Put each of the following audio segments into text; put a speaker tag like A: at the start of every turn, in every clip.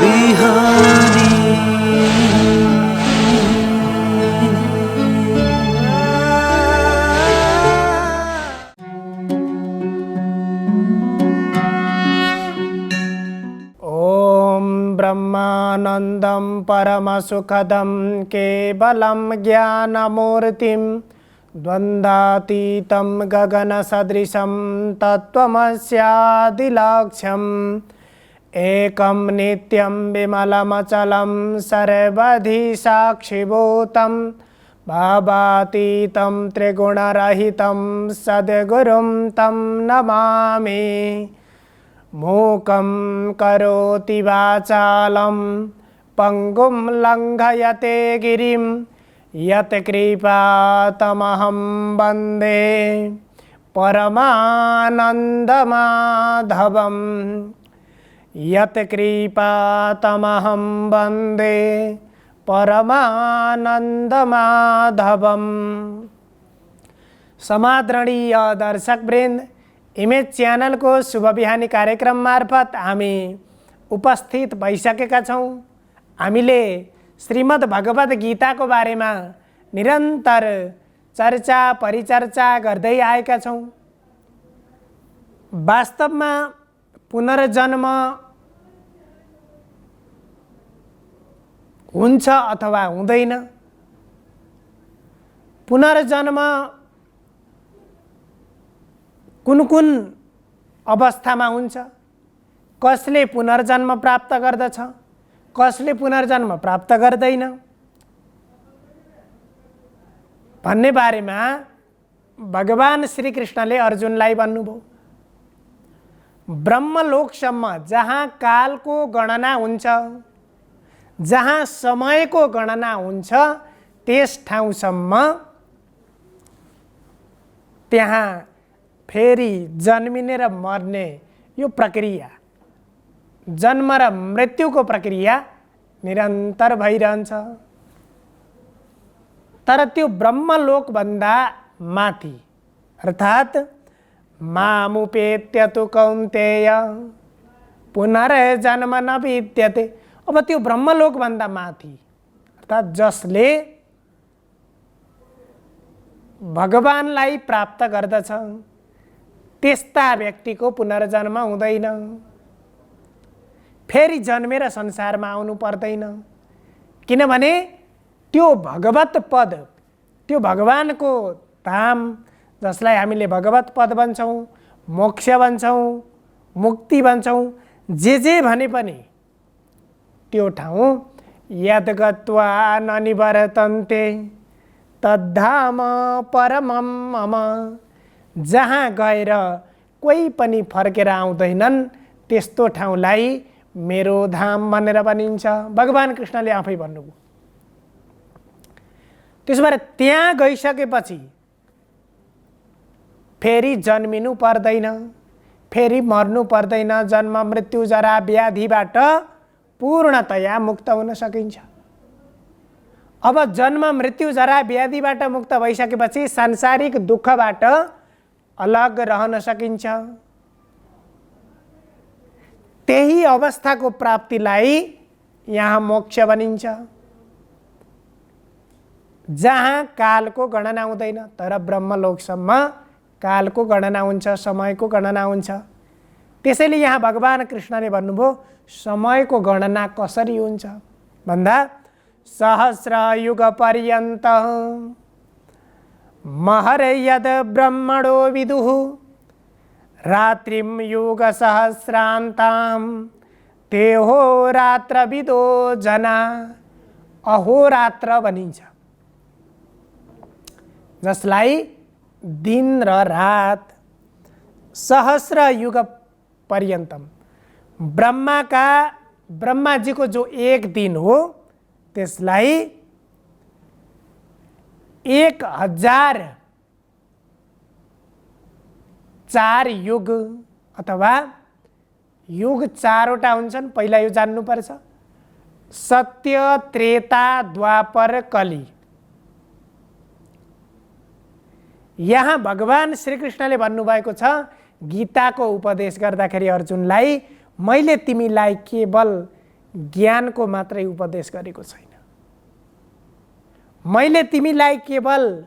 A: बिहानी।
B: ओम ब्रह्मानंदं परमसुखदं केवलं ज्ञानमूर्तिं द्वन्द्वातीतं गगनसदृशं तत्त्वमस्यादिलक्ष्यम् एकं नित्यं विमलमचलं सर्वधि साक्षिभूतं भावातीतं त्रिगुणरहितं सद्गुरुं तं नमामि। मूकं करोति वाचालं पंगुं लङ्घयते गिरिं यत्कृपातमहं वन्दे परमानन्दमाधवम्। यत्कृपातमहं वन्दे परमानन्दमाधवम्। समादरणीय दर्शकवृन्द, इमेज च्यानल को शुभ बिहानी कार्यक्रम मार्फत हामी उपस्थित भइसकेका छौँ। हामीले श्रीमद् भगवत गीताको बारेमा निरन्तर चर्चा परिचर्चा गर्दै आएका छौँ। वास्तवमा पुनर्जन्म हुन्छ अथवा हुँदैन, पुनर्जन्म कुन कुन अवस्थामा हुन्छ, कसले पुनर्जन्म प्राप्त गर्दछ, कसले पुनर्जन्म प्राप्त गर्दैन भन्ने बारेमा भगवान श्रीकृष्णले अर्जुनलाई भन्नुभयो। ब्रह्मलोकसम्म जहाँ कालको गणना हुन्छ, जहाँ समयको गणना हुन्छ, त्यस ठाउँसम्म त्यहाँ फेरि जन्मिने र मर्ने यो प्रक्रिया, जन्म र मृत्युको प्रक्रिया निरन्तर भइरहन्छ। तर त्यो ब्रह्मलोकभन्दा माथि अर्थात् मामुपेत्य तु कौन्तेय पुनर्जन्म न विद्यते। अब त्यो ब्रह्मलोकभन्दा माथि अर्थात् जसले भगवानलाई प्राप्त गर्दछ त्यस्ता व्यक्तिको पुनर्जन्म हुँदैन, फेरि जन्मेर संसारमा आउनु पर्दैन। किनभने त्यो भगवत पद, त्यो भगवानको धाम, जसलाई हामीले भगवत पद भन्छौँ, मोक्ष भन्छौँ, मुक्ति भन्छौँ, जे भने पनि त्यो ठाउँ यद् गत्वा न निवर्तन्ते तद्धाम परमं मम। जहाँ गएर कोही पनि फर्केर आउँदैनन् त्यस्तो ठाउँलाई मेरो धाम भनेर भनिन्छ। भगवान कृष्णले आफै भन्नुभयो। त्यसो भए त्यहाँ गइसकेपछि फेरि जन्मिनु पर्दैन, फेरि मर्नु पर्दैन। जन्म मृत्यु जरा व्याधिबाट पूर्णतया मुक्त हुन सकिन्छ। अब जन्म मृत्यु जरा व्याधिबाट मुक्त भइसकेपछि सांसारिक दुःखबाट अलग रहन सकिन्छ। त्यही अवस्थाको प्राप्तिलाई यहाँ मोक्ष भनिन्छ, जहाँ कालको गणना हुँदैन। तर ब्रह्मलोकसम्म कालको गणना हुन्छ, समयको गणना हुन्छ। त्यसैले यहाँ भगवान कृष्णले भन्नुभयो समयको गणना कसरी हुन्छ भन्दा सहस्रयुग पर्यन्त महर्यद ब्रह्मणो विदुः रात्रिं युग सहस्रान्तां तेहोरात्रविदो जना। अहोरात्र भनिन्छ, जसलाई दिन र रात सहस्र युग पर्यन्तम। ब्रह्माजीको जो एक दिन हो त्यसलाई 1004 युग अथवा युग 4वटा हुन्छन्। पहिला यो जान्नुपर्छ, सत्य, त्रेता, द्वापर, कली। यहाँ भगवान श्रीकृष्णले भन्नुभएको छ, गीताको उपदेश गर्दाखेरि अर्जुनलाई मैले तिमीलाई केवल ज्ञानको मात्रै उपदेश गरेको छैन, मैले तिमीलाई केवल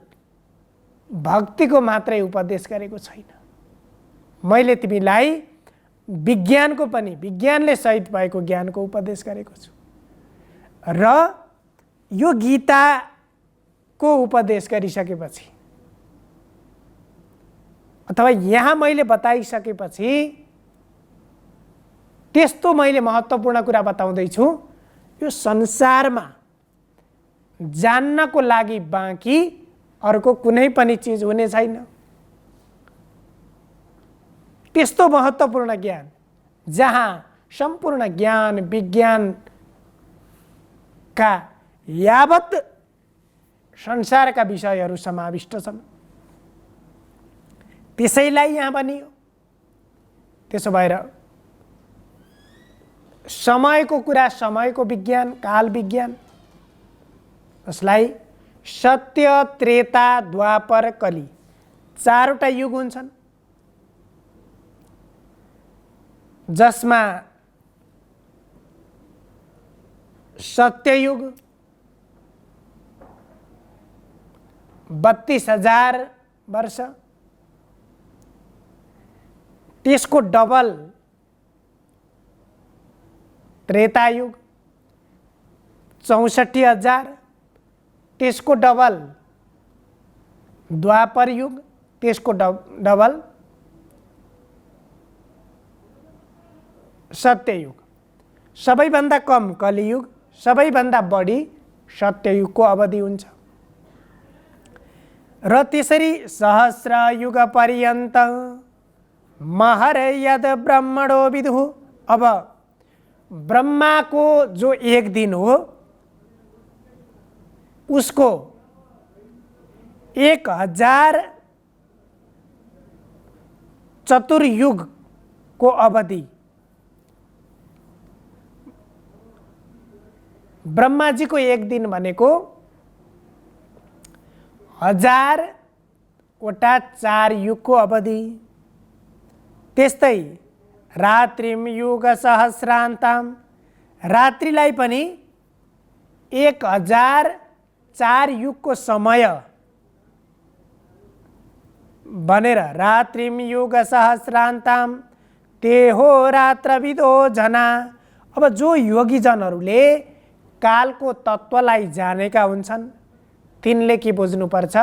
B: भक्तिको मात्रै उपदेश गरेको छैन, मैले तिमीलाई विज्ञानको पनि, विज्ञानले सहित भएको ज्ञानको उपदेश गरेको छु। र यो गीताको उपदेश गरिसकेपछि अथवा यहाँ मैले बताइसकेपछि त्यस्तो मैले महत्त्वपूर्ण कुरा बताउँदैछु, यो संसारमा जान्नको लागि बाँकी अर्को कुनै पनि चिज हुने छैन। त्यस्तो महत्त्वपूर्ण ज्ञान जहाँ सम्पूर्ण ज्ञान विज्ञानका यावत संसारका विषयहरू समाविष्ट छन्, त्यसैलाई यहाँ भनियो। त्यसो भएर समयको कुरा, समयको विज्ञान, काल विज्ञान, जसलाई सत्य, त्रेता, द्वापर, कली चारवटा युग हुन्छन्, जसमा सत्ययुग 32,000 वर्ष, त्यसको डबल त्रेतायुग 64,000, त्यसको डबल द्वापर युग, त्यसको डबल सत्ययुग, सबैभन्दा कम कलियुग, सबैभन्दा बढी सत्ययुगको अवधि हुन्छ। र त्यसरी सहस्र युग पर्यन्त महर यद ब्रह्मणो विदुः। अब ब्रह्माको जो एक दिन हो उसको 1000 चतुर्युगको अवधि ब्रह्माजीको एक दिन भनेको 1000वटा 4 युगको अवधि। त्यस्तै रात्रिम युग सहस्रान्ताम, रात्रिलाई पनि 1004 युगको समय भनेर रात्रिम युग सहस्रान्ताम तेहो रात्रविदो जना। अब जो योगीजनहरूले कालको तत्त्वलाई जानेका हुन्छन् तिनले के बुझ्नुपर्छ,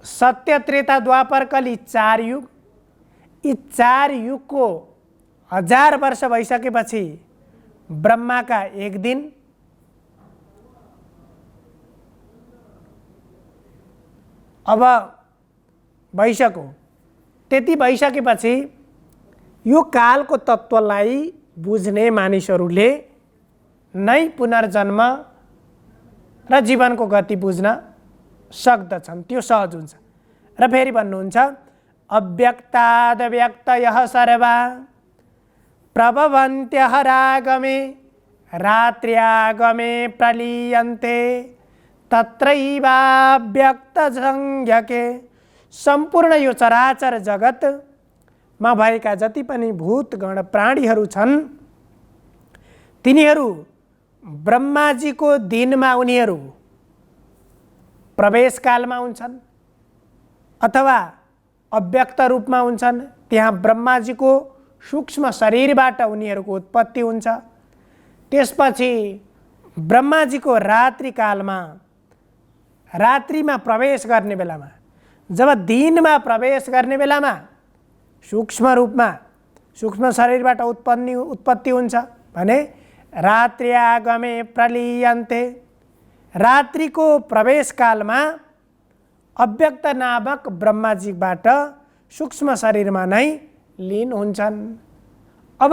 B: सत्य, त्रेता, द्वापर, कली 4 युग, यी 4 युगको 1000 वर्ष भइसकेपछि ब्रह्माका एक दिन, अब भइसक्यो। त्यति भइसकेपछि यो कालको तत्त्वलाई बुझ्ने मानिसहरूले नै पुनर्जन्म र जीवनको गति बुझ्न सक्दछन्, त्यो सहज हुन्छ। र फेरि भन्नुहुन्छ अव्यक्ताद व्यक्तयः सर्वा प्रभवन्त्यः रागमे रात्र्यागमे प्रलीयन्ते तत्रैवाव्यक्तसंज्ञके। सम्पूर्ण यो चराचर जगतमा भएका जति पनि भूतगण प्राणीहरू छन् तिनीहरू ब्रह्माजीको दिनमा उनीहरू प्रवेशकालमा हुन्छन् अथवा अव्यक्त रूपमा हुन्छन्। त्यहाँ ब्रह्माजीको सूक्ष्म शरीरबाट उनीहरूको उत्पत्ति हुन्छ। त्यसपछि ब्रह्माजीको रात्रिकालमा, रात्रिमा प्रवेश गर्ने बेलामा, जब दिनमा प्रवेश गर्ने बेलामा सूक्ष्म रूपमा सूक्ष्म शरीरबाट उत्पत्ति हुन्छ भने रात्र्यागमे प्रलीयन्ते। रात्रिको प्रवेशकालमा अव्यक्त नामक ब्रह्माजीबाट सूक्ष्म शरीरमा नै लीन हुन्छन्। अब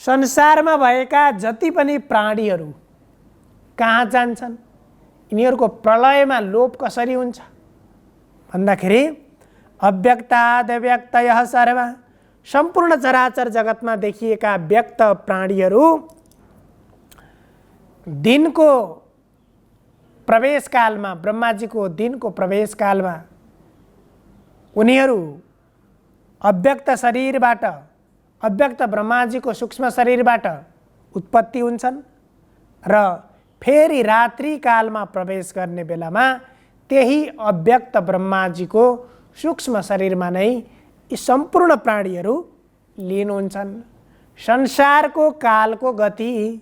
B: संसारमा भएका जति पनि प्राणीहरू कहाँ जान्छन्, यिनीहरूको प्रलयमा लोप कसरी हुन्छ भन्दाखेरि अव्यक्ताद व्यक्तयः सर्वा, सम्पूर्ण चराचर जगतमा देखिएका व्यक्त प्राणीहरू दिनको प्रवेशकालमा, ब्रह्माजीको दिनको प्रवेशकालमा उनीहरू अव्यक्त शरीरबाट, अव्यक्त ब्रह्माजीको सूक्ष्म शरीरबाट उत्पत्ति हुन्छन् र फेरि रात्रिकालमा प्रवेश गर्ने बेलामा त्यही अव्यक्त ब्रह्माजीको सूक्ष्म शरीरमा नै यी सम्पूर्ण प्राणीहरू लीन हुन्छन्। संसारको कालको गति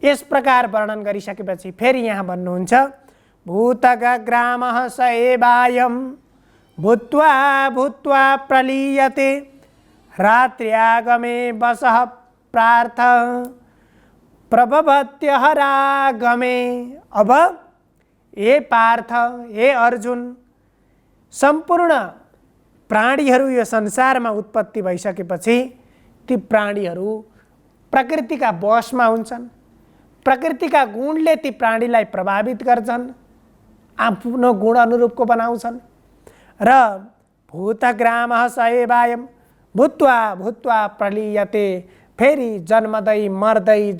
B: यस प्रकार वर्णन गरिसकेपछि फेरि यहाँ भन्नुहुन्छ भूतग्रामः स एवायं भूत्वा भूत्वा प्रलीयते रात्र्यागमे वसः प्रार्थ प्रभवत्यहरागमे। अब हे पार्थ, हे अर्जुन, सम्पूर्ण प्राणीहरू यो संसारमा उत्पत्ति भइसकेपछि ती प्राणीहरू प्रकृतिका वशमा हुन्छन्। प्रकृतिका गुणले ती प्राणीलाई प्रभावित गर्छन्, आफ्नो गुण अनुरूपको बनाउँछन् र भूतग्रामः स एवायं भूत्वा भूत्वा प्रलीयते, फेरि जन्मदै मर्दै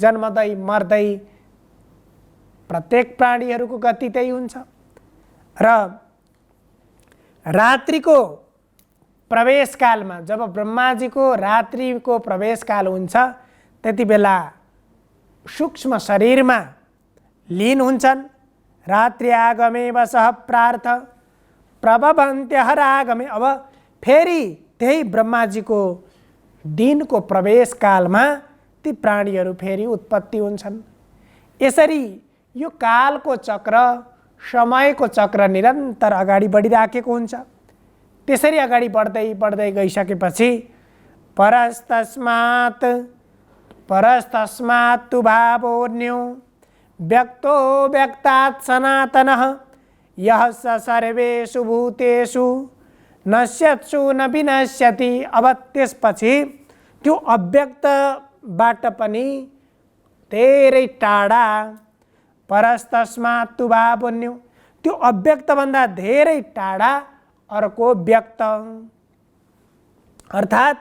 B: प्रत्येक प्राणीहरूको गति त्यही हुन्छ। र रात्रिको प्रवेशकालमा जब ब्रह्माजीको रात्रिको प्रवेशकाल हुन्छ त्यति बेला सूक्ष्म शरीरमा लीन हुन्छन्। रात्रि आगमे वसः प्रार्थ प्रभवन्त्यहरागमे। अब फेरि त्यही ब्रह्माजीको दिनको प्रवेशकालमा ती प्राणीहरू फेरि उत्पत्ति हुन्छन्। यसरी यो कालको चक्र, समयको चक्र निरन्तर अगाडि बढिराखेको हुन्छ। त्यसरी अगाडि बढ्दै गइसकेपछि परस्तस्मात् तु भावोऽन्यो व्यक्तो व्यक्तात् सनातनः यः स सर्वेषु भूतेषु नश्यत्सु न विनश्यति। अब त्यसपछि त्यो अव्यक्तबाट पनि धेरै टाढा, परस्तस्मात् तु भावोऽन्यो, त्यो अव्यक्तभन्दा धेरै टाढा अर्को व्यक्त, अर्थात्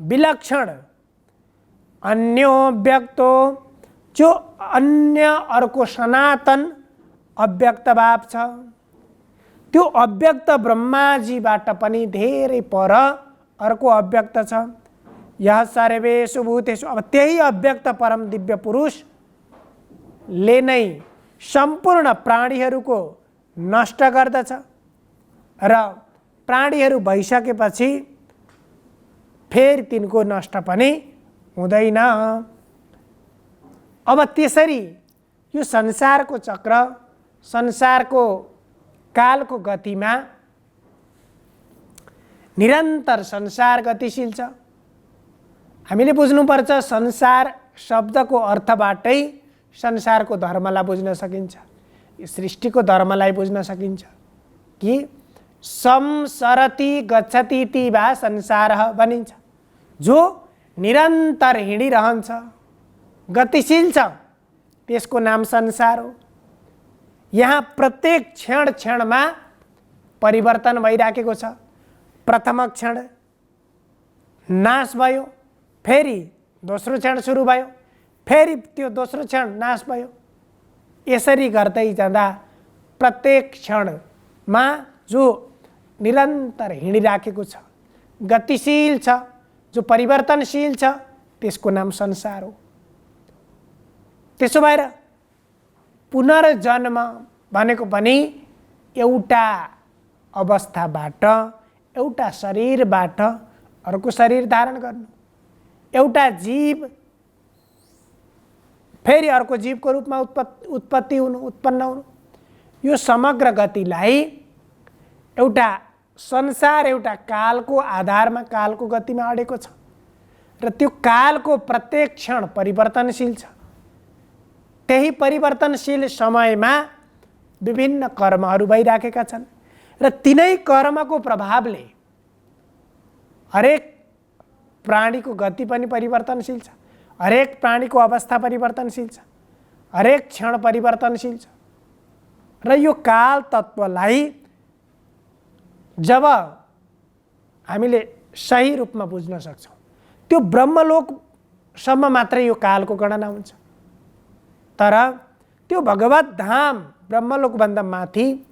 B: विलक्षण अन्यो व्यक्तो, जो अन्य अर्को सनातन अव्यक्त भाव छ, त्यो अव्यक्त ब्रह्माजीबाट पनि धेरै पर अर्को अव्यक्त छ। यह सर्वेषु भूतेषु, अब त्यही अव्यक्त परम दिव्य पुरुषले नै सम्पूर्ण प्राणीहरूको नष्ट गर्दछ र प्राणीहरू भइसकेपछि फेरि तिनको नष्ट पनि हुँदैन। अब त्यसरी यो संसारको चक्र, संसारको कालको गतिमा निरन्तर संसार गतिशील छ। हामीले बुझ्नुपर्छ संसार शब्दको अर्थबाटै संसारको धर्मलाई बुझ्न सकिन्छ, सृष्टिको धर्मलाई बुझ्न सकिन्छ कि संसरति गच्छति ति वा संसारः भनिन्छ। जो निरन्तर हिँडिरहन्छ, गतिशील छ, त्यसको नाम संसार हो। यहाँ प्रत्येक क्षण क्षणमा परिवर्तन भइराखेको छ। प्रथम क्षण नाश भयो, फेरि दोस्रो क्षण सुरु भयो, फेरि त्यो दोस्रो क्षण नाश भयो। यसरी गर्दै जाँदा प्रत्येक क्षणमा जो निरन्तर हिँडिराखेको छ, गतिशील छ, जो परिवर्तनशील छ, त्यसको नाम संसार हो। त्यसो भएर पुनर्जन्म भनेको पनि एउटा अवस्थाबाट, एउटा शरीरबाट अर्को शरीर धारण गर्नु, एउटा जीव फेरि अर्को जीवको रूपमा उत्पत्ति हुनु, उत्पन्न हुनु, यो समग्र गतिलाई एउटा संसार एउटा कालको आधारमा, कालको गतिमा अडेको छ र त्यो कालको प्रत्येक क्षण परिवर्तनशील छ। त्यही परिवर्तनशील समयमा विभिन्न कर्महरू भइराखेका छन् र तिनै कर्मको प्रभावले हरेक प्राणीको गति पनि परिवर्तनशील छ, हरेक प्राणीको अवस्था परिवर्तनशील छ, हरेक क्षण परिवर्तनशील छ। र यो काल तत्त्वलाई जब हामीले सही रूपमा बुझ्न सक्छौँ, त्यो ब्रह्मलोकसम्म मात्रै यो कालको गणना हुन्छ। तर त्यो भगवत धाम ब्रह्मलोकभन्दा माथि,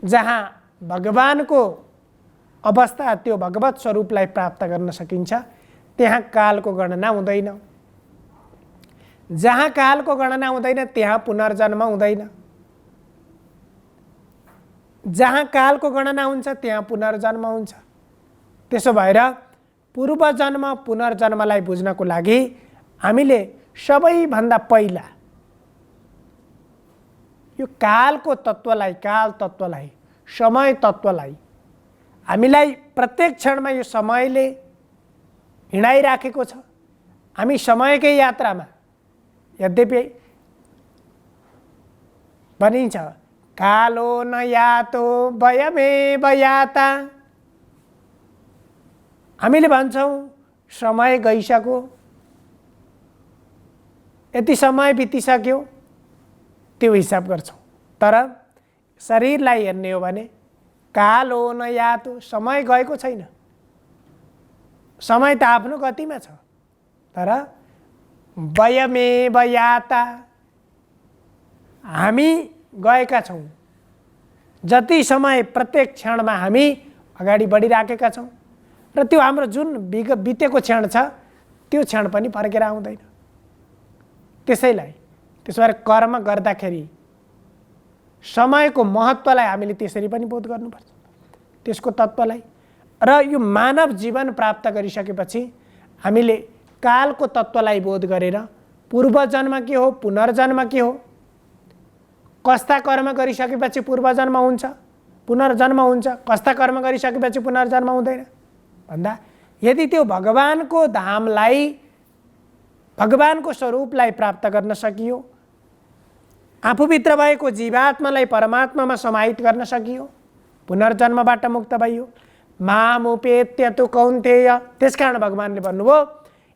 B: जहाँ भगवानको अवस्था त्यो भगवत स्वरूपलाई प्राप्त गर्न सकिन्छ त्यहाँ कालको गणना हुँदैन। जहाँ कालको गणना हुँदैन त्यहाँ पुनर्जन्म हुँदैन। जहाँ कालको गणना हुन्छ त्यहाँ पुनर्जन्म हुन्छ। त्यसो भएर पूर्वजन्म पुनर्जन्मलाई बुझ्नको लागि हामीले सबैभन्दा पहिला यो कालको तत्त्वलाई, काल तत्त्वलाई, समय तत्त्वलाई हामीलाई प्रत्येक क्षणमा यो समयले हिँडाइराखेको छ। हामी समयकै यात्रामा, यद्यपि भनिन्छ कालो न यातो वयमेव याता, हामीले भन्छौँ समय गइसक्यो, यति समय बितिसक्यो, त्यो हिसाब गर्छौँ। तर शरीरलाई हेर्ने हो भने कालो न यातो, समय गएको छैन। समय त आफ्नो गतिमा छ, तर वयमेव याता, हामी गएका छौँ। जति समय प्रत्येक क्षणमा हामी अगाडि बढिराखेका छौँ र त्यो हाम्रो जुन बितेको क्षण छ त्यो क्षण पनि फर्केर आउँदैन। त्यसैलाई त्यसो भएर कर्म गर्दाखेरि समयको महत्त्वलाई हामीले त्यसरी पनि बोध गर्नुपर्छ, त्यसको तत्त्वलाई। र यो मानव जीवन प्राप्त गरिसकेपछि हामीले कालको तत्त्वलाई बोध गरेर पूर्वजन्म के हो, पुनर्जन्म के हो, कस्ता कर्म गरिसकेपछि पूर्वजन्म हुन्छ, पुनर्जन्म हुन्छ, कस्ता कर्म गरिसकेपछि पुनर्जन्म हुँदैन भन्दा यदि त्यो भगवानको धामलाई, भगवानको स्वरूपलाई प्राप्त गर्न सकियो, आफूभित्र भएको जीवात्मालाई परमात्मामा समाहित गर्न सकियो, पुनर्जन्मबाट मुक्त भइयो। मामुपेत्य तु कौन्तेय, त्यसकारण भगवानले भन्नुभयो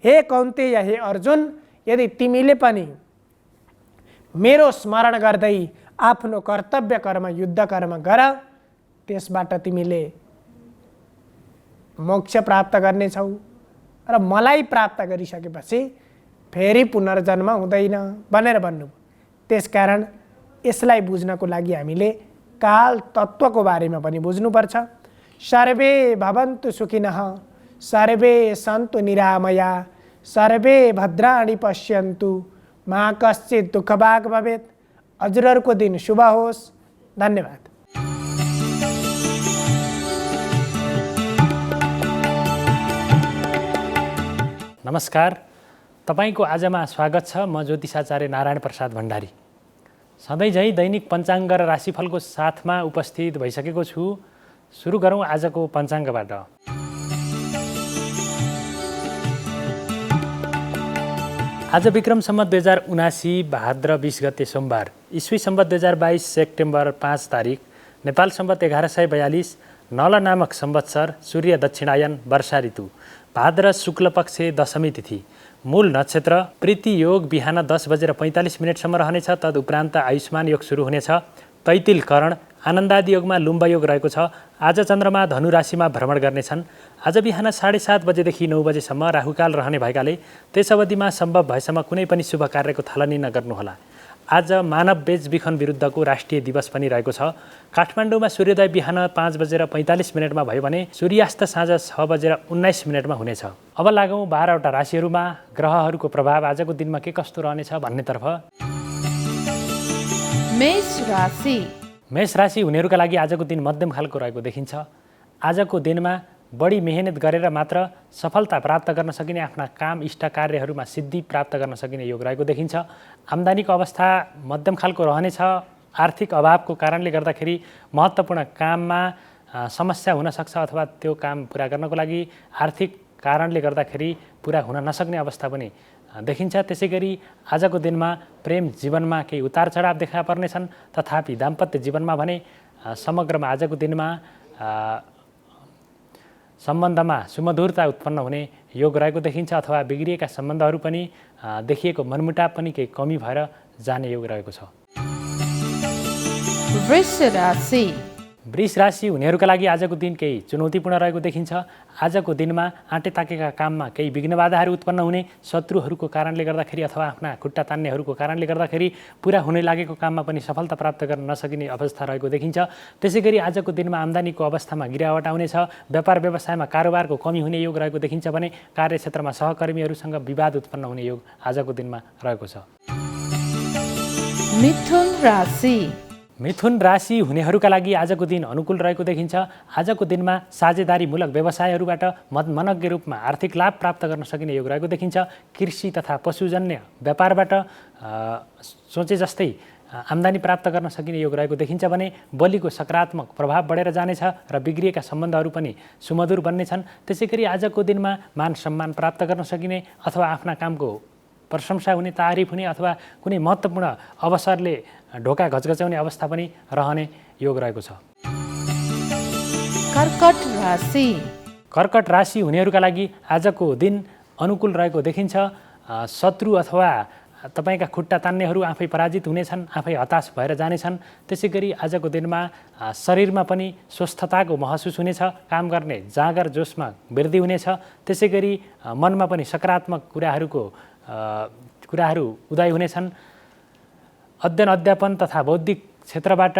B: हे कौन्तेय, हे अर्जुन, यदि तिमीले पनि मेरो स्मरण गर्दै आफ्नो कर्तव्य कर्म, युद्ध कर्म गर, त्यसबाट तिमीले मोक्ष प्राप्त गर्नेछौ र मलाई प्राप्त गरिसकेपछि फेरि पुनर्जन्म हुँदैन भनेर भन्नुभयो। त्यसकारण यसलाई बुझ्नको लागि हामीले काल तत्त्वको बारेमा पनि बुझ्नुपर्छ। सर्वे भवन्तु सुखिनः, सर्वे सन्तु निरामया, सर्वे भद्राणि पश्यन्तु, मा कश्चित् दुःखभाग् भवेत्। हजुरहरूको दिन शुभ होस्। धन्यवाद।
A: नमस्कार, तपाईको आजमा स्वागत छ। म ज्योतिषाचार्य नारायण प्रसाद भण्डारी सधैँझै दैनिक पञ्चाङ्ग र राशिफलको साथमा उपस्थित भइसकेको छु। सुरु गरौँ आजको पञ्चाङ्गबाट। आज विक्रम सम्वत 2079 भाद्र 20 गते सोमबार, ईस्वी सम्वत 2022 सेप्टेम्बर 5 तारिक, नेपाल सम्वत 1142, नल नामक संवत्सर, सूर्य दक्षिणायन, वर्षा ऋतु, भाद्र शुक्ल पक्ष दशमी तिथि, मूल नक्षत्र प्रीति योग बिहान 10:45 रहनेछ। तदुपरान्त आयुष्मान योग सुरु हुनेछ। तैतिल करण आनन्दादि योगमा लुम्ब योग रहेको छ। आज चन्द्रमा धनु राशिमा भ्रमण गर्नेछन्। आज बिहान 7:30 बजेदेखि 9 बजेसम्म राहुकाल रहने भएकाले त्यस अवधिमा सम्भव भएसम्म कुनै पनि शुभ कार्यको थालनी नगर्नुहोला। आज मानव बेचबिखन विरुद्धको राष्ट्रिय दिवस पनि रहेको छ। काठमाडौँमा सूर्योदय बिहान 5:45 भयो भने सूर्यास्त साँझ 6:19 हुनेछ। अब लागौँ 12वटा राशिहरूमा ग्रहहरूको प्रभाव आजको दिनमा के कस्तो रहनेछ भन्नेतर्फ।
C: मेष राशि।
A: मेष राशि हुनेहरूका लागि आजको दिन मध्यम खालको रहेको देखिन्छ। आजको दिनमा बढी मेहनत गरेर मात्र सफलता प्राप्त गर्न सकिने, आफ्ना काम इष्ट कार्यहरूमा सिद्धि प्राप्त गर्न सकिने योग रहेको देखिन्छ। आम्दानीको अवस्था मध्यम खालको रहनेछ। आर्थिक अभावको कारणले गर्दाखेरि महत्त्वपूर्ण काममा समस्या हुन सक्छ अथवा त्यो काम पुरा गर्नको लागि आर्थिक कारणले गर्दाखेरि पुरा हुन नसक्ने अवस्था पनि देखिन्छ। त्यसैगरी आजको दिनमा प्रेम जीवनमा केही उतार चढाव देखा पर्नेछन्। तथापि दाम्पत्य जीवनमा भने समग्रमा आजको दिनमा सम्बन्धमा सुमधुरता उत्पन्न हुने योग रहेको देखिन्छ अथवा बिग्रिएका सम्बन्धहरू पनि देखिएको मनमुटाव पनि केही कमी भएर जाने योग रहेको छ।
C: वृष राशि।
A: वृष राशि हुनेहरूका लागि आजको दिन केही चुनौतीपूर्ण रहेको देखिन्छ। आजको दिनमा आँटे ताकेका काममा केही विघ्न बाधाहरू उत्पन्न हुने, शत्रुहरूको कारणले गर्दाखेरि अथवा आफ्ना खुट्टा तान्नेहरूको कारणले गर्दाखेरि पुरा हुने लागेको काममा पनि सफलता प्राप्त गर्न नसकिने अवस्था रहेको देखिन्छ। त्यसै गरी आजको दिनमा आम्दानीको अवस्थामा गिरावट आउनेछ। व्यापार व्यवसायमा कारोबारको कमी हुने योग रहेको देखिन्छ भने कार्यक्षेत्रमा सहकर्मीहरूसँग विवाद उत्पन्न हुने योग आजको दिनमा रहेको छ।
C: मिथुन राशि
A: मिथुन राशि हुनेहरूका लागि आजको दिन अनुकूल रहेको देखिन्छ। आजको दिनमा साझेदारीमूलक व्यवसायहरूबाट मनज्ञ रूपमा आर्थिक लाभ प्राप्त गर्न सकिने योग रहेको देखिन्छ। कृषि तथा पशुजन्य व्यापारबाट सोचे जस्तै आम्दानी प्राप्त गर्न सकिने योग रहेको देखिन्छ भने बलिको सकारात्मक प्रभाव बढेर जानेछ र बिग्रिएका सम्बन्धहरू पनि सुमधुर बन्नेछन्। त्यसै गरी आजको दिनमा मान सम्मान प्राप्त गर्न सकिने अथवा आफ्ना कामको प्रशंसा हुने, तारिफ हुने अथवा कुनै महत्त्वपूर्ण अवसरले ढोका घचघच्याउने अवस्था पनि रहने योग रहेको छ।
C: कर्कट राशि
A: कर्कट राशि हुनेहरूका लागि आजको दिन अनुकूल रहेको देखिन्छ। शत्रु अथवा तपाईँका खुट्टा तान्नेहरू आफै पराजित हुनेछन्, आफै हताश भएर जानेछन्। त्यसै गरी आजको दिनमा शरीरमा पनि स्वस्थताको महसुस हुनेछ, काम गर्ने जाँगर जोसमा वृद्धि हुनेछ। त्यसै गरी मनमा पनि सकारात्मक कुराहरू उदय हुनेछन्। अध्ययन अध्यापन तथा बौद्धिक क्षेत्रबाट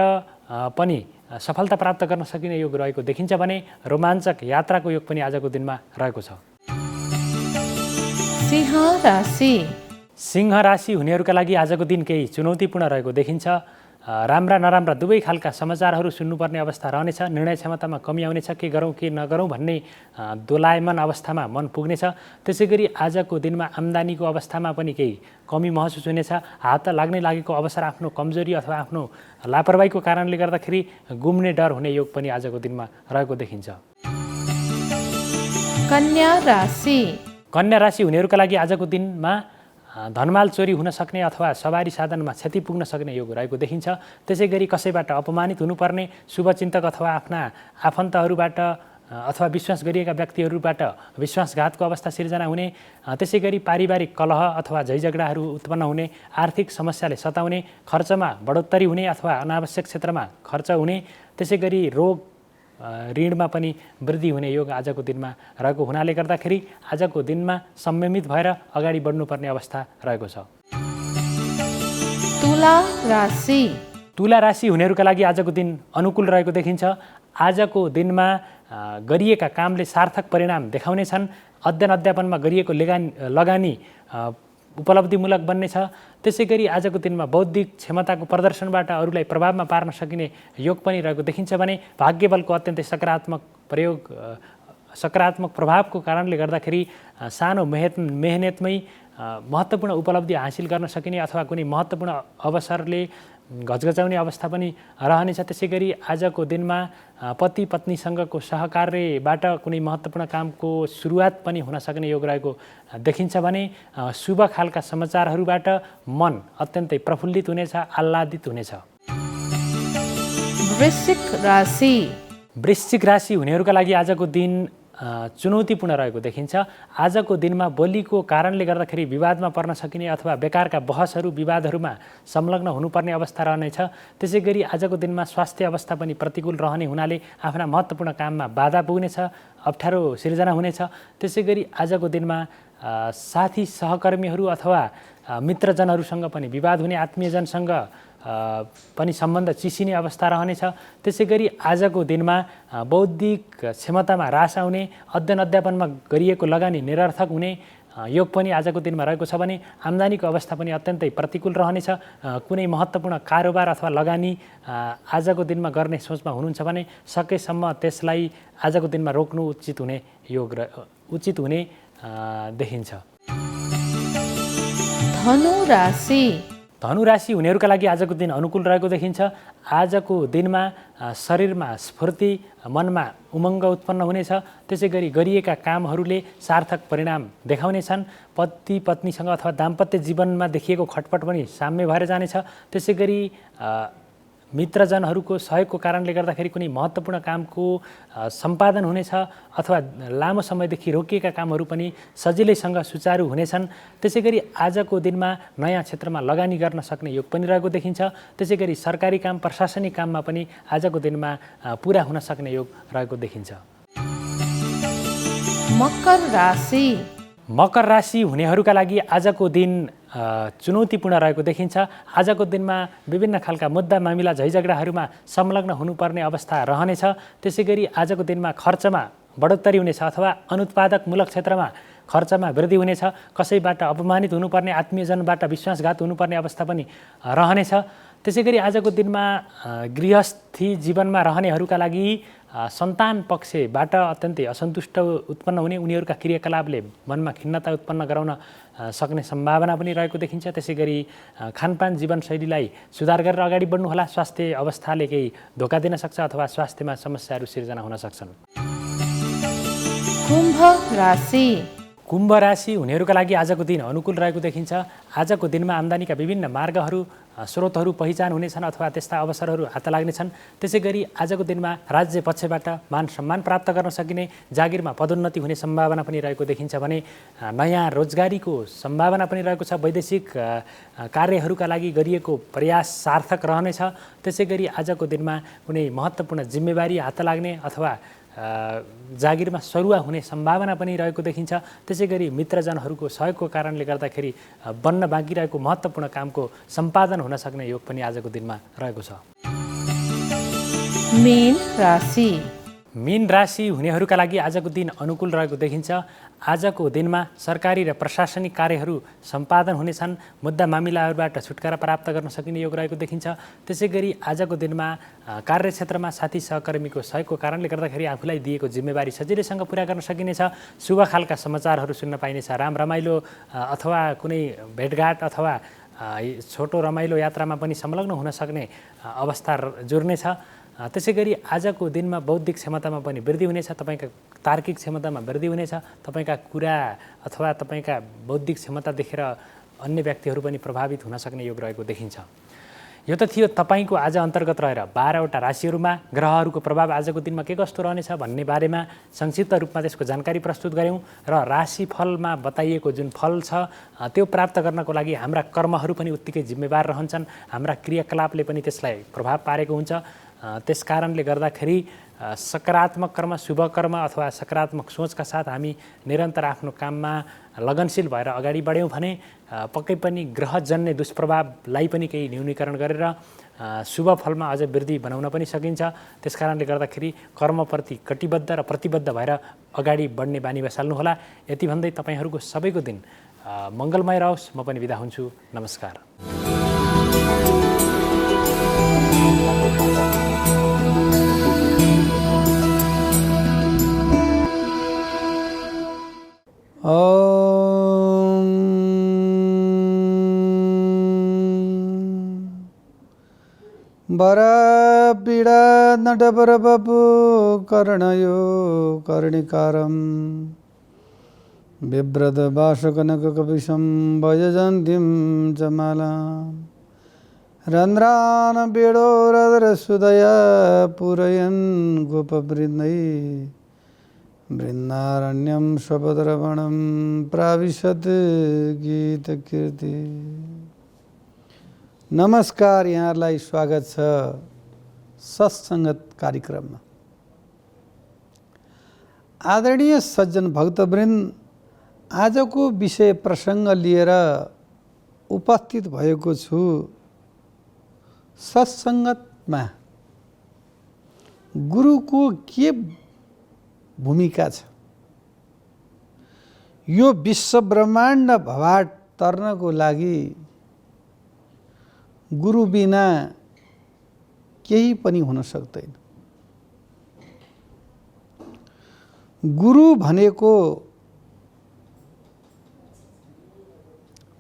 A: पनि सफलता प्राप्त गर्न सकिने योग रहेको देखिन्छ भने रोमाञ्चक यात्राको योग पनि आजको दिनमा रहेको छ।
C: सिंह राशि
A: सिंह राशि हुनेहरूका लागि आजको दिन केही चुनौतीपूर्ण रहेको देखिन्छ। राम्रा नराम्रा दुवै खालका समाचारहरू सुन्नुपर्ने अवस्था रहनेछ। निर्णय क्षमतामा कमी आउनेछ। के गरौँ के नगरौँ भन्ने दोलायमान अवस्थामा मन पुग्नेछ। त्यसै गरी आजको दिनमा आम्दानीको अवस्थामा पनि केही कमी महसुस हुनेछ। हात लाग्ने लागेको अवसर आफ्नो कमजोरी अथवा आफ्नो लापरवाहीको कारणले गर्दाखेरि गुम्ने डर हुने योग पनि आजको दिनमा रहेको देखिन्छ।
C: कन्या राशि
A: कन्या राशि हुनेहरूका लागि आजको दिनमा धनमाल चोरी हुन सक्ने अथवा सवारी साधनमा क्षति पुग्न सक्ने योग रहेको देखिन्छ। त्यसै गरी कसैबाट अपमानित हुनुपर्ने, शुभचिन्तक अथवा आफ्ना आफन्तहरूबाट अथवा विश्वास गरिएका व्यक्तिहरूबाट विश्वासघातको अवस्था सिर्जना हुने। त्यसै गरी पारिवारिक कलह अथवा झैझगडाहरू उत्पन्न हुने, आर्थिक समस्याले सताउने, खर्चमा बढोत्तरी हुने अथवा अनावश्यक क्षेत्रमा खर्च हुने। त्यसै गरी रोग ऋणमा पनि वृद्धि हुने योग आजको दिनमा रहेको हुनाले गर्दाखेरि आजको दिनमा संयमित भएर अगाडि बढ्नुपर्ने अवस्था रहेको छ।
C: तुला राशि
A: तुला राशि हुनेहरूका लागि आजको दिन अनुकूल रहेको देखिन्छ। आजको दिनमा गरिएका कामले सार्थक परिणाम देखाउनेछन्। अध्ययन अध्यापनमा गरिएको लगानी उपलब्धिमूलक बन्नेछ। त्यसै गरी आजको दिनमा बौद्धिक क्षमताको प्रदर्शनबाट अरूलाई प्रभावमा पार्न सकिने योग पनि रहेको देखिन्छ भने भाग्यबलको अत्यन्तै सकारात्मक प्रभावको कारणले गर्दाखेरि सानो मेहनतमै महत्त्वपूर्ण उपलब्धि हासिल गर्न सकिने अथवा कुनै महत्त्वपूर्ण अवसरले घचघचाउने अवस्था पनि रहनेछ। त्यसै गरी आजको दिनमा पति पत्नीसँगको सहकार्यबाट कुनै महत्त्वपूर्ण कामको सुरुवात पनि हुन सक्ने योग रहेको देखिन्छ भने शुभ खालका समाचारहरूबाट मन अत्यन्तै प्रफुल्लित हुनेछ, आह्लादित हुनेछ। वृश्चिक राशि हुनेहरूका लागि आजको दिन चुनौतीपूर्ण रहेको देखिन्छ। आजको दिनमा बोलीको कारणले गर्दाखेरि विवादमा पर्न सकिने अथवा बेकारका बहसहरू विवादहरूमा संलग्न हुनुपर्ने अवस्था रहनेछ। त्यसै गरी आजको दिनमा स्वास्थ्य अवस्था पनि प्रतिकूल रहने हुनाले आफ्ना महत्त्वपूर्ण काममा बाधा पुग्नेछ, अप्ठ्यारो सिर्जना हुनेछ। त्यसै गरी आजको दिनमा साथी सहकर्मीहरू अथवा मित्रजनहरूसँग पनि विवाद हुने, आत्मीयजनसँग पनि सम्बन्ध चिसिने अवस्था रहनेछ। त्यसै गरी आजको दिनमा बौद्धिक क्षमतामा ह्रास आउने, अध्ययन अध्यापनमा गरिएको लगानी निरर्थक हुने योग पनि आजको दिनमा रहेको छ भने आम्दानीको अवस्था पनि अत्यन्तै प्रतिकूल रहनेछ। कुनै महत्त्वपूर्ण कारोबार अथवा लगानी आजको दिनमा गर्ने सोचमा हुनुहुन्छ भने सकेसम्म त्यसलाई आजको दिनमा रोक्नु उचित हुने देखिन्छ। धनु राशि हुनेहरूका लागि आजको दिन अनुकूल रहेको देखिन्छ। आजको दिनमा शरीरमा स्फूर्ति, मनमा उमङ्ग उत्पन्न हुनेछ। त्यसै गरी गरिएका कामहरूले सार्थक परिणाम देखाउनेछन्। पति पत्नीसँग अथवा दाम्पत्य जीवनमा देखिएको खटपट पनि साम्य भएर जानेछ। त्यसै गरी मित्रजनहरूको सहयोगको कारणले गर्दाखेरि कुनै महत्त्वपूर्ण कामको सम्पादन हुनेछ अथवा लामो समयदेखि रोकिएका कामहरू पनि सजिलैसँग सुचारू हुनेछन्। त्यसै गरी आजको दिनमा नयाँ क्षेत्रमा लगानी गर्न सक्ने योग पनि रहेको देखिन्छ। त्यसै गरी सरकारी काम प्रशासनिक काममा पनि आजको दिनमा पुरा हुन सक्ने योग रहेको देखिन्छ।
C: मकर राशि।
A: मकर राशि हुनेहरूका लागि आजको दिन चुनौतीपूर्ण रहेको देखिन्छ। आजको दिनमा विभिन्न खालका मुद्दा मामिला झैझगडाहरूमा संलग्न हुनुपर्ने अवस्था रहनेछ। त्यसै गरी आजको दिनमा खर्चमा बढोत्तरी हुनेछ अथवा अनुत्पादकमूलक क्षेत्रमा खर्चमा वृद्धि हुनेछ। कसैबाट अपमानित हुनुपर्ने, आत्मीयजनबाट विश्वासघात हुनुपर्ने अवस्था पनि रहनेछ। त्यसै गरी आजको दिनमा गृहस्थी जीवनमा रहनेहरूका लागि सन्तान पक्षबाट अत्यन्तै असन्तुष्ट उत्पन्न हुने, उनीहरूका क्रियाकलापले मनमा खिन्नता उत्पन्न गराउन सक्ने सम्भावना पनि रहेको देखिन्छ। त्यसै गरी खानपान जीवनशैलीलाई सुधार गरेर अगाडि बढ्नुहोला। स्वास्थ्य अवस्थाले केही धोका दिन सक्छ अथवा स्वास्थ्यमा समस्याहरू सिर्जना हुन सक्छन्।
C: कुम्भ राशि।
A: कुम्भ राशि हुनेहरूका लागि आजको दिन अनुकूल रहेको देखिन्छ। आजको दिनमा आम्दानीका विभिन्न मार्गहरू, स्रोतहरू पहिचान हुनेछन् अथवा त्यस्ता अवसरहरू हात लाग्नेछन्। त्यसै गरी आजको दिनमा राज्य पक्षबाट मान सम्मान प्राप्त गर्न सकिने, जागिरमा पदोन्नति हुने सम्भावना पनि रहेको देखिन्छ भने नयाँ रोजगारीको सम्भावना पनि रहेको छ। वैदेशिक कार्यहरूका लागि गरिएको प्रयास सार्थक रहनेछ। त्यसै गरी आजको दिनमा कुनै महत्त्वपूर्ण जिम्मेवारी हात लाग्ने अथवा जागिरमा सरुवा हुने सम्भावना पनि रहेको देखिन्छ। त्यसै गरी मित्रजनहरूको सहयोगको कारणले गर्दाखेरि बन्न बाँकी रहेको महत्त्वपूर्ण कामको सम्पादन हुन सक्ने योग पनि आजको दिनमा रहेको छ।
C: मीन राशि।
A: मीन राशि हुनेहरूका लागि आजको दिन अनुकूल रहेको देखिन्छ। आजको दिनमा सरकारी र प्रशासनिक कार्यहरू सम्पादन हुनेछन्। मुद्दा मामिलाहरूबाट छुटकारा प्राप्त गर्न सकिने योग रहेको देखिन्छ। त्यसै गरी आजको दिनमा कार्यक्षेत्रमा साथी सहकर्मीको सहयोगको कारणले गर्दाखेरि आफूलाई दिएको जिम्मेवारी सजिलैसँग पुरा गर्न सकिनेछ। शुभ खालका समाचारहरू सुन्न पाइनेछ। राम रमाइलो अथवा कुनै भेटघाट अथवा छोटो रमाइलो यात्रामा पनि संलग्न हुन सक्ने अवस्था जुर्नेछ। त्यसै गरी आजको दिनमा बौद्धिक क्षमतामा पनि वृद्धि हुनेछ। तपाईँका तार्किक क्षमतामा वृद्धि हुनेछ। तपाईँका कुरा अथवा तपाईँका बौद्धिक क्षमता देखेर अन्य व्यक्तिहरू पनि प्रभावित हुन सक्ने योग रहेको देखिन्छ। यो त थियो तपाईँको आज अन्तर्गत रहेर 12वटा राशिहरूमा ग्रहहरूको प्रभाव आजको दिनमा के कस्तो रहनेछ भन्ने बारेमा संक्षिप्त रूपमा त्यसको जानकारी प्रस्तुत गऱ्यौँ र राशिफलमा बताइएको जुन फल छ त्यो प्राप्त गर्नको लागि हाम्रा कर्महरू पनि उत्तिकै जिम्मेवार रहन्छन्। हाम्रा क्रियाकलापले पनि त्यसलाई प्रभाव पारेको हुन्छ। त्यस कारणले गर्दाखेरि सकारात्मक कर्म, शुभ कर्म अथवा सकारात्मक सोचका साथ हामी निरन्तर आफ्नो काममा लगनशील भएर अगाडि बढ्यौँ भने पक्कै पनि ग्रहजन्य दुष्प्रभावलाई पनि केही न्यूनीकरण गरेर शुभ फलमा अझ वृद्धि बनाउन पनि सकिन्छ। त्यस कारणले गर्दाखेरि कर्मप्रति कटिबद्ध र प्रतिबद्ध भएर अगाडि बढ्ने बानी बसाल्नुहोला। यति भन्दै तपाईँहरूको सबैको दिन मङ्गलमय रहोस्। म पनि बिदा हुन्छु। नमस्कार।
D: वरपीडा नटवरवपु कर्णयो कर्णिकारं बिभ्रतवासकनककपिशं वयजन्तीं च मालां रन्ध्रान् वेणोरधरसुदया पूरयन् गोपवृन्दै वृन्दारण्यं स्वपदरवणं प्राविशत् गीतकीर्ति। नमस्कार, यहाँहरूलाई स्वागत छ सत्सङ्गत कार्यक्रममा। आदरणीय सज्जन भक्तवृन्द, आजको विषय प्रसङ्ग लिएर उपस्थित भएको छु। सत्सङ्गतमा गुरुको के भूमिका छ? यो विश्व ब्रह्माण्ड भवाट तर्नको लागि गुरु बिना केही पनि हुन सक्दैन। गुरु भनेको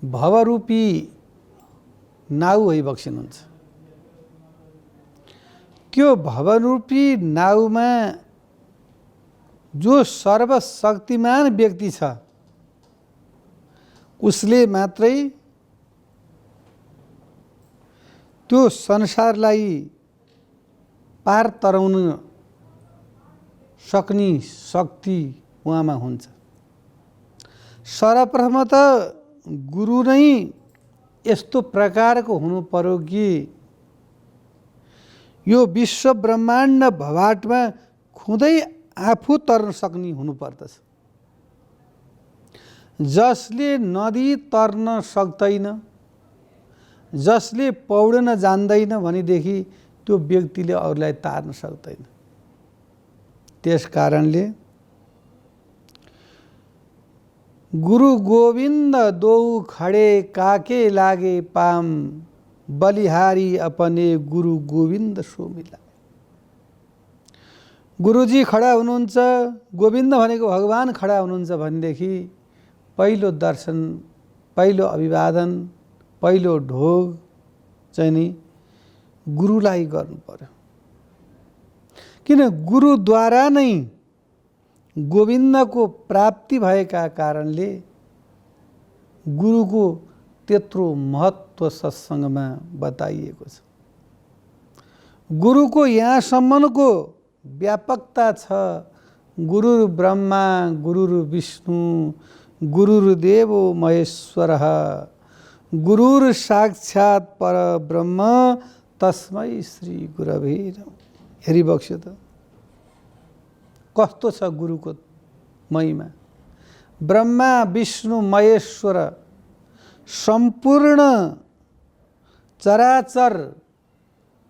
D: भवरूपी नाउ भइबक्सिनुहुन्छ। त्यो भवरूपी नाउमा जो सर्वशक्तिमान व्यक्ति छ उसले मात्रै त्यो संसारलाई पार तराउन सक्ने शक्ति उहाँमा हुन्छ। सर्वप्रथम त गुरु नै यस्तो प्रकारको हुनु पर्यो कि यो विश्व ब्रह्माण्ड भवाटमा खुदै आफू तर्न सक्ने हुनुपर्दछ। जसले नदी तर्न सक्दैन, जसले पौड्न जान्दैन भनेदेखि त्यो व्यक्तिले अरूलाई तार्न सक्दैन। त्यस कारणले गुरु गोविन्द दोउ खडे काके लागे पाम, बलिहारी अपने गुरु गोविन्द सो मिला। गुरुजी खडा हुनुहुन्छ, गोविन्द भनेको भगवान खडा हुनुहुन्छ भनेदेखि पहिलो दर्शन, पहिलो अभिवादन, पहिलो ढोग चाहिँ नि गुरुलाई गर्नु पर्यो। किन गुरुद्वारा नै गोविन्दको प्राप्ति भएका कारणले गुरुको त्यत्रो महत्त्व सत्सङ्गमा बताइएको छ। गुरुको यहाँसम्मको व्यापकता छ। गुरुर् ब्रह्मा गुरुर् विष्णु गुरुर्देवो महेश्वरः गुरुर् साक्षात् परब्रह्म तस्मै श्री गुरवे नमः। हेरिबक्स्यो त कस्तो छ गुरुको महिमा। ब्रह्मा विष्णु महेश्वर सम्पूर्ण चराचर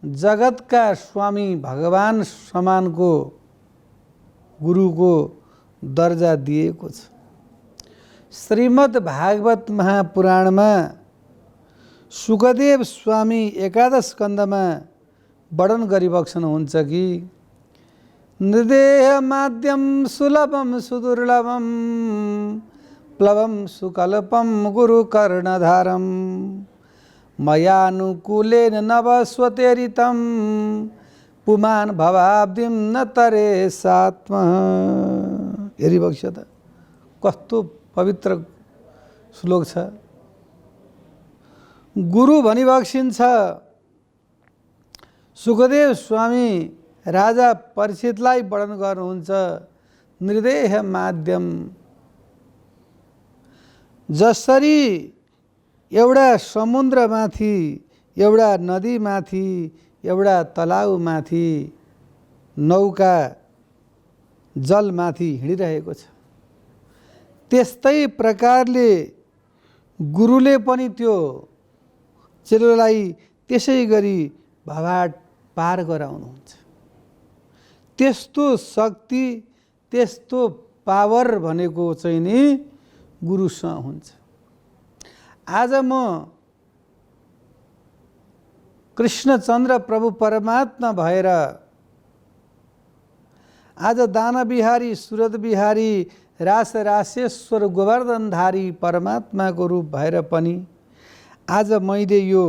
D: जगतका स्वामी भगवान समानको गुरुको दर्जा दिएको छ। श्रीमद् भागवत महापुराणमा सुखदेव स्वामी एकादश स्कन्धमा वर्णन गरिबक्सनुहुन्छ कि निर्देह माध्यम सुलभम सुदुर्लभम प्लवम सुकल्पम गुरु कर्णधारम मयानुकूलेन नवस्वतेरितम पुमान भवाब्दिम न तरे सात्म। हेरिबक्स्यो त कस्तो पवित्र श्लोक छ। गुरु भनिबक्सिन्छ सुखदेव स्वामी राजा परीक्षितलाई वर्णन गर्नुहुन्छ निर्देह माध्यम। जसरी एउटा समुद्रमाथि, एउटा नदीमाथि, एउटा तलाउमाथि नौका जलमाथि हिँडिरहेको छ, त्यस्तै प्रकारले गुरुले पनि त्यो चेलोलाई त्यसै गरी भवाट पार गराउनुहुन्छ। त्यस्तो शक्ति, त्यस्तो पावर भनेको चाहिँ नि गुरुसँग हुन्छ। आज म कृष्णचन्द्र प्रभु परमात्मा भएर, आज दानविहारी सुरत बिहारी रास रासेश्वर गोवर्धनधारी परमात्माको रूप भएर पनि आज मैले यो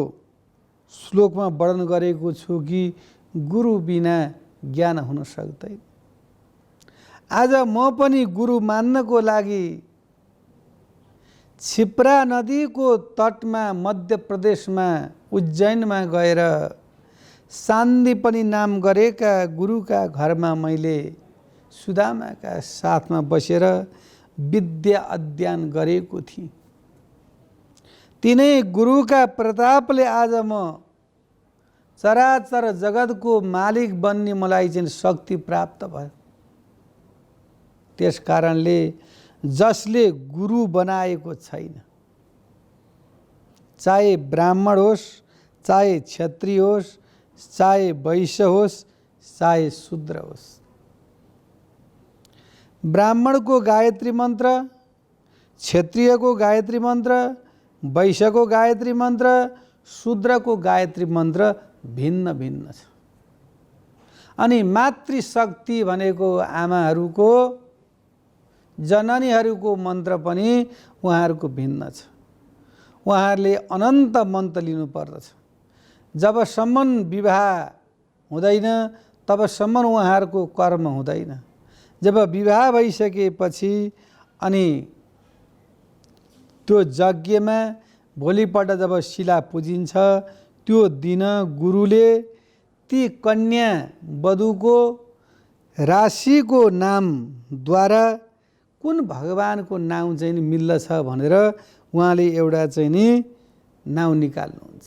D: श्लोकमा वर्णन गरेको छु कि गुरु बिना ज्ञान हुन सक्दैन। आज म पनि गुरु मान्नको लागि क्षिप्रा नदीको तटमा मध्य प्रदेशमा उज्जैनमा गएर सान्दीपनी नाम गरेका गुरुका घरमा मैले सुदामाका साथमा बसेर विद्या अध्ययन गरेको थिएँ। तिनै गुरुका प्रतापले आज म चराचर जगतको मालिक बन्ने मलाई चाहिँ शक्ति प्राप्त भयो। त्यस कारणले जसले गुरु बनाएको छैन, चाहे ब्राह्मण होस्, चाहे क्षत्रिय होस्, चाहे वैश्य होस्, चाहे शूद्र होस्, ब्राह्मणको गायत्री मन्त्र, क्षत्रियको गायत्री मन्त्र, वैश्यको गायत्री मन्त्र, शूद्रको गायत्री मन्त्र भिन्न भिन्न छ। अनि मातृशक्ति भनेको आमाहरूको, जननीहरूको मन्त्र पनि उहाँहरूको भिन्न छ। उहाँहरूले अनन्त मन्त्र लिनुपर्दछ। जबसम्म विवाह हुँदैन तबसम्म उहाँहरूको कर्म हुँदैन। जब विवाह भइसकेपछि अनि त्यो यज्ञमा भोलिपल्ट जब शिला पूजिन्छ त्यो दिन गुरुले ती कन्या वधुको राशिको नामद्वारा कुन भगवानको नाउँ चाहिँ नि मिल्दछ भनेर उहाँले एउटा चाहिँ नि नाउँ निकाल्नुहुन्छ।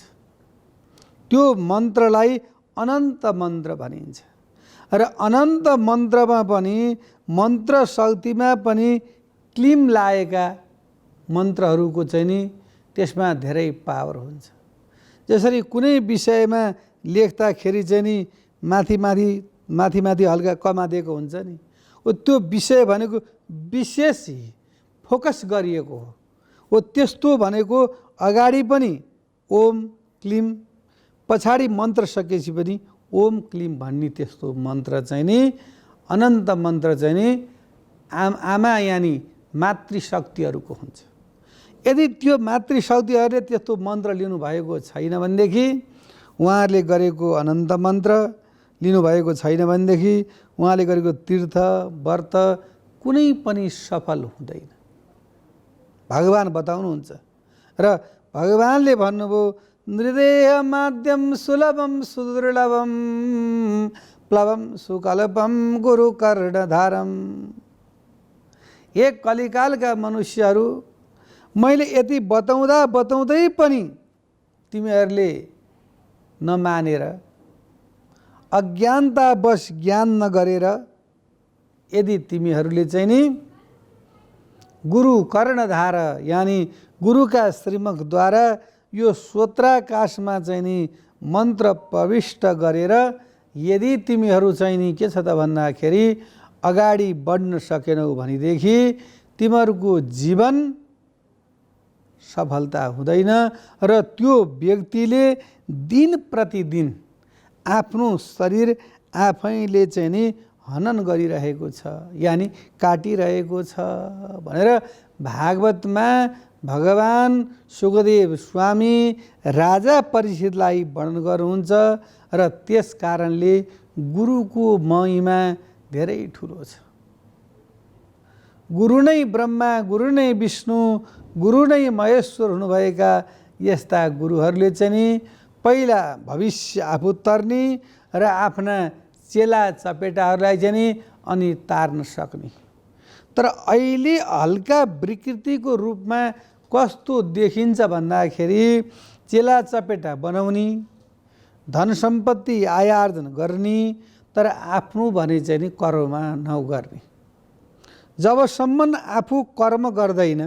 D: त्यो मन्त्रलाई अनन्त मन्त्र भनिन्छ र अनन्त मन्त्रमा पनि मन्त्र शक्तिमा पनि क्लिम लागेका मन्त्रहरूको चाहिँ नि त्यसमा धेरै पावर हुन्छ। जसरी कुनै विषयमा लेख्दाखेरि चाहिँ नि माथि माथि हल्का कमा दिएको हुन्छ नि, त्यो विषय भनेको विशेष फोकस गरिएको हो। त्यस्तो भनेको अगाडि पनि ओम क्लिम, पछाडि मन्त्र सकेपछि पनि ओम क्लिम भन्ने त्यस्तो मन्त्र चाहिँ नि अनन्त मन्त्र चाहिँ नि आमा यानि मातृशक्तिहरूको हुन्छ। यदि त्यो मातृशक्तिहरूले त्यस्तो मन्त्र लिनुभएको छैन भनेदेखि, उहाँहरूले गरेको अनन्त मन्त्र लिनुभएको छैन भनेदेखि उहाँले गरेको तीर्थ व्रत कुनै पनि सफल हुँदैन। भगवान बताउनुहुन्छ र भगवानले भन्नुभयो नृदेह माध्यम सुलभम सुदुर्लभम प्लवम सुकल्पम गुरु कर्णधारम। एक कलिकालका मनुष्यहरू, मैले यति बताउँदै पनि तिमीहरूले नमानेर अज्ञानतावश ज्ञान नगरेर यदि तिमीहरूले चाहिँ नि गुरु कर्णधार यानि गुरुका श्रीमुखद्वारा यो श्रोत्राकाशमा चाहिँ नि मन्त्र प्रविष्ट गरेर यदि तिमीहरू चाहिँ नि के छ त भन्दाखेरि अगाडि बढ्न सकेनौ भनेदेखि तिमीहरूको जीवन सफलता हुँदैन र त्यो व्यक्तिले दिन प्रतिदिन आफ्नो शरीर आफैले चाहिँ नि हनन गरिरहेको छ यानि काटिरहेको छ भनेर भागवतमा भगवान सुखदेव स्वामी राजा परीक्षितलाई वर्णन गर्नुहुन्छ र त्यस कारणले गुरुको महिमा धेरै ठुलो छ। गुरु नै ब्रह्मा, गुरु नै विष्णु, गुरु नै महेश्वर हुनुभएका यस्ता गुरुहरूले चाहिँ नि पहिला भविष्य आफू तर्ने र आफ्ना चेला चपेटाहरूलाई चाहिँ नि अनि तार्न सक्ने। तर अहिले हल्का विकृतिको रूपमा कस्तो देखिन्छ भन्दाखेरि चेला चपेटा बनाउने, धन सम्पत्ति आय आर्जन गर्ने, तर आफ्नो भने चाहिँ नि कर्ममा नगर्ने। जबसम्म आफू कर्म गर्दैन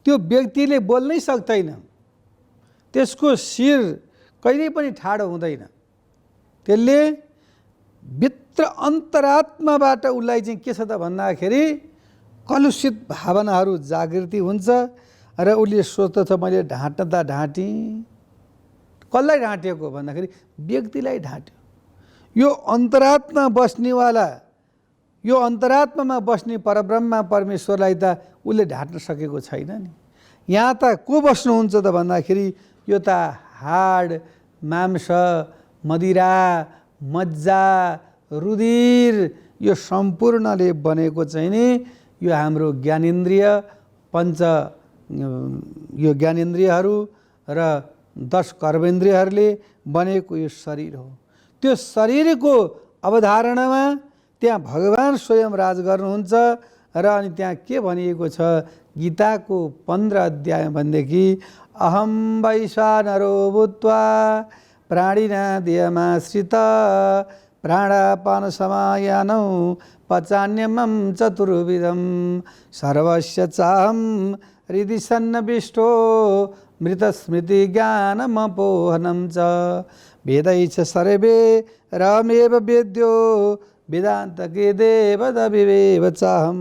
D: त्यो व्यक्तिले बोल्नै सक्दैन, त्यसको शिर कहिल्यै पनि ठाडो हुँदैन। त्यसले भित्र अन्तरात्माबाट उसलाई चाहिँ के छ त भन्दाखेरि कलुषित भावनाहरू जागृति हुन्छ र उसले सोच्दछ मैले ढाँट्दा ढाँटेँ। कसलाई ढाँटेको भन्दाखेरि व्यक्तिलाई ढाँट्यो। यो अन्तरात्मा बस्नेवाला, यो अन्तरात्मामा बस्ने परब्रह्मा परमेश्वरलाई त उसले ढाँट्न सकेको छैन नि। यहाँ त को बस्नुहुन्छ त भन्दाखेरि यो त हाड मांस मदिरा मज्जा रुधिर यो सम्पूर्णले बनेको चाहिँ नि यो हाम्रो ज्ञानेन्द्रिय यो ज्ञानेन्द्रियहरू र 10 कर्मेन्द्रियहरूले बनेको यो शरीर हो। त्यो शरीरको अवधारणामा त्यहाँ भगवान स्वयं राज गर्नुहुन्छ र अनि त्यहाँ के भनिएको छ गीताको 15 अध्याय भनेदेखि अहम वैश्वानरो भूत्वा प्राणिना देहमाश्रित प्राणापान समायानौ पचान्यमं चतुर्विधं सर्वस्य चाहं हृदि सन्निविष्टो मृतस्मृति ज्ञानमपोहनं च वेदै च सर्वे रामेव वेद्यो वेदान्तके देवदविवेव चाहं।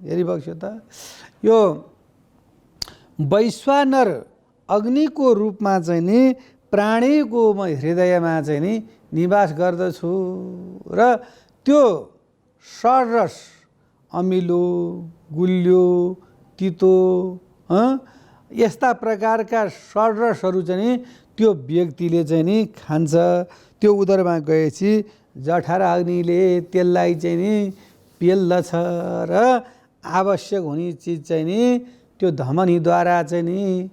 D: हेरिबक्स्यो त यो वैश्वानर अग्निको रूपमा चाहिँ नि प्राणीको म हृदयमा चाहिँ नि निवास गर्दछु र त्यो षड्रस अमिलो गुलियो तितो यस्ता प्रकारका षड्रसहरू चाहिँ नि त्यो व्यक्तिले चाहिँ नि खान्छ। त्यो उदरमा गएपछि जठरा अग्निले त्यसलाई चाहिँ नि पेल्दछ र आवश्यक हुने चिज चाहिँ नि त्यो धमनीद्वारा चाहिँ नि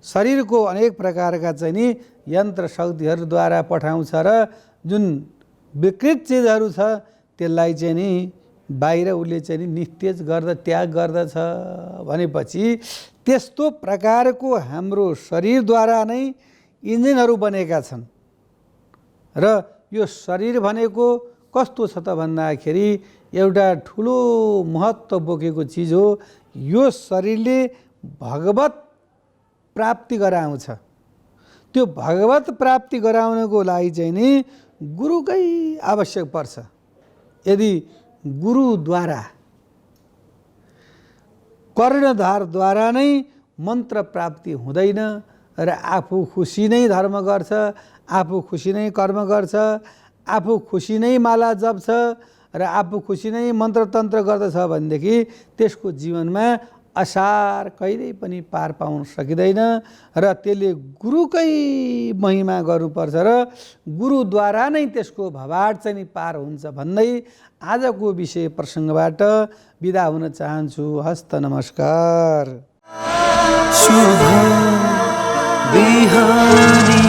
D: शरीरको अनेक प्रकारका चाहिँ नि यन्त्र शक्तिहरूद्वारा पठाउँछ र जुन विकृत चिजहरू छ त्यसलाई चाहिँ नि बाहिर उसले चाहिँ नि निस्तेज त्याग गर्दछ भनेपछि त्यस्तो प्रकारको हाम्रो शरीरद्वारा नै इन्जिनहरू बनेका छन् र यो शरीर भनेको कस्तो छ त भन्दाखेरि एउटा ठुलो महत्त्व बोकेको चिज हो। यो शरीरले भगवत प्राप्ति गराउँछ। त्यो भगवत प्राप्ति गराउनको लागि चाहिँ नि गुरुकै आवश्यक पर्छ। यदि गुरुद्वारा कर्णधारद्वारा नै मन्त्र प्राप्ति हुँदैन र आफू खुसी नै धर्म गर्छ, आफू खुसी नै कर्म गर्छ, आफू खुसी नै माला जप्छ र आफू खुसी नै मन्त्रतन्त्र गर्दछ भनेदेखि त्यसको जीवनमा असार कहिल्यै पनि पार पाउन सकिँदैन र त्यसले गुरुकै महिमा गर्नुपर्छ र गुरुद्वारा नै त्यसको भवाड चाहिँ नि पार हुन्छ भन्दै आजको विषय प्रसङ्गबाट बिदा हुन चाहन्छु। हस्त नमस्कार।
E: शुभ बिहानी।